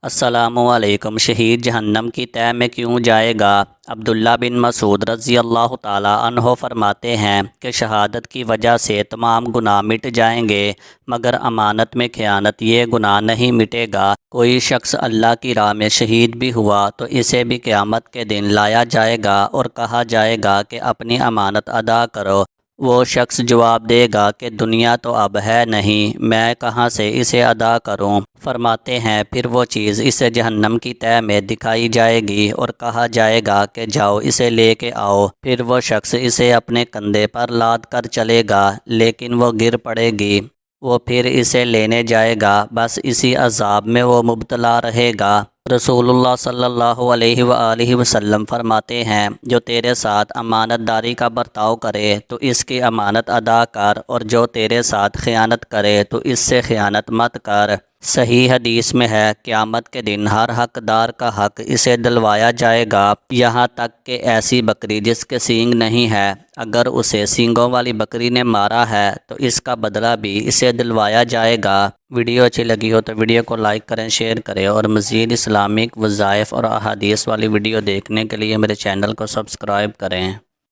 السلام علیکم۔ شہید جہنم کی تہہ میں کیوں جائے گا؟ عبداللہ بن مسعود رضی اللہ تعالیٰ عنہ فرماتے ہیں کہ شہادت کی وجہ سے تمام گناہ مٹ جائیں گے مگر امانت میں خیانت، یہ گناہ نہیں مٹے گا۔ کوئی شخص اللہ کی راہ میں شہید بھی ہوا تو اسے بھی قیامت کے دن لایا جائے گا اور کہا جائے گا کہ اپنی امانت ادا کرو۔ وہ شخص جواب دے گا کہ دنیا تو اب ہے نہیں، میں کہاں سے اسے ادا کروں؟ فرماتے ہیں پھر وہ چیز اسے جہنم کی تہہ میں دکھائی جائے گی اور کہا جائے گا کہ جاؤ اسے لے کے آؤ۔ پھر وہ شخص اسے اپنے کندھے پر لاد کر چلے گا لیکن وہ گر پڑے گی۔ وہ پھر اسے لینے جائے گا، بس اسی عذاب میں وہ مبتلا رہے گا۔ رسول اللہ صلی اللہ علیہ وآلہ وسلم فرماتے ہیں جو تیرے ساتھ امانت داری کا برتاؤ کرے تو اس کی امانت ادا کر، اور جو تیرے ساتھ خیانت کرے تو اس سے خیانت مت کر۔ صحیح حدیث میں ہے قیامت کے دن ہر حقدار کا حق اسے دلوایا جائے گا، یہاں تک کہ ایسی بکری جس کے سینگ نہیں ہے، اگر اسے سینگوں والی بکری نے مارا ہے تو اس کا بدلہ بھی اسے دلوایا جائے گا۔ ویڈیو اچھی لگی ہو تو ویڈیو کو لائک کریں، شیئر کریں، اور مزید اسلامک وظائف اور احادیث والی ویڈیو دیکھنے کے لیے میرے چینل کو سبسکرائب کریں۔